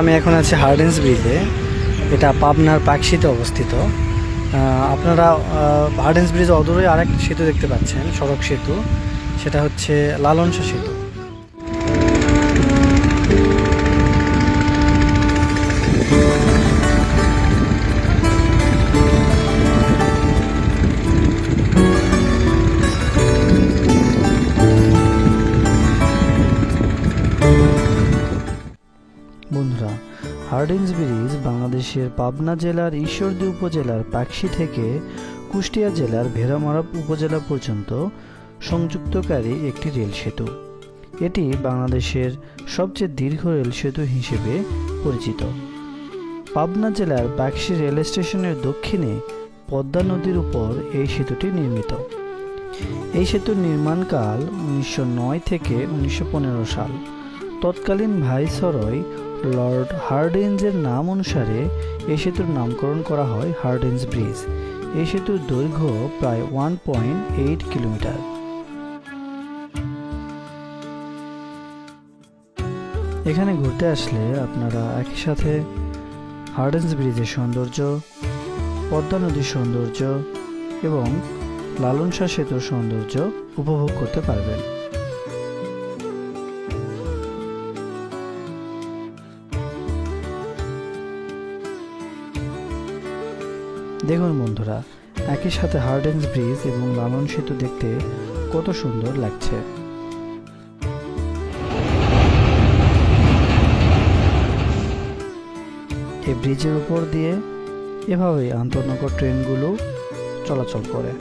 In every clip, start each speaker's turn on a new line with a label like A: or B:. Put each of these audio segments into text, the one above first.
A: আমি এখন আছি হার্ডিঞ্জ ব্রিজে। এটা পাবনার পাকশিতে অবস্থিত। আপনারা হার্ডিঞ্জ ব্রিজ অদূরে আরেকটা সেতু দেখতে পাচ্ছেন, সড়ক সেতু। সেটা হচ্ছে লালন শাহ সেতু। বন্ধুরা, হার্ডিঞ্জ ব্রিজ বাংলাদেশের পাবনা জেলার ঈশ্বরদী উপজেলার পাকশি থেকে কুষ্টিয়া জেলার ভেড়ামারা উপজেলা পর্যন্ত সংযুক্তকারী একটি রেল সেতু। এটি বাংলাদেশের সবচেয়ে দীর্ঘ রেল সেতু হিসেবে পরিচিত। পাবনা জেলার পাকশি রেল স্টেশনের দক্ষিণে পদ্মা নদীর উপর এই সেতুটি নির্মিত। এই সেতুর নির্মাণকাল 1909 থেকে 1915 সাল। তৎকালীন ভাইসরয় লর্ড হার্ডিঞ্জের নাম অনুসারে এই সেতুর নামকরণ করা হয় হার্ডিঞ্জ ব্রিজ। এই সেতুর দৈর্ঘ্য প্রায় 1.8 কিলোমিটার। এখানে ঘুরতে আসলে আপনারা একই সাথে হার্ডিঞ্জ ব্রিজের সৌন্দর্য, পদ্মা নদীর সৌন্দর্য এবং লালন শাহ সেতুর সৌন্দর্য উপভোগ করতে পারবেন। দেখুন বন্ধুরা, একই সাথে হার্ডিঞ্জ ব্রিজ এবং লালন সেতু দেখতে কত সুন্দর লাগছে। এই ব্রিজের উপর দিয়ে এভাবেই আন্তঃনগর ট্রেনগুলো চলাচল করে।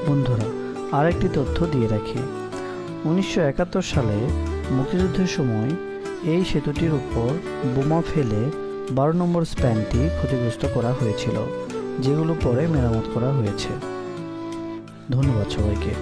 A: বন্ধুরা, আরেকটি তথ্য দিয়ে রাখি। 1971 সালে মুক্তিযুদ্ধের সময় এই সেতুটির উপর বোমা ফেলে 12 নম্বর স্প্যানটি ক্ষতিগ্রস্ত করা হয়েছিল, যেগুলো পরে মেরামত করা হয়েছে। ধন্যবাদ সবাইকে।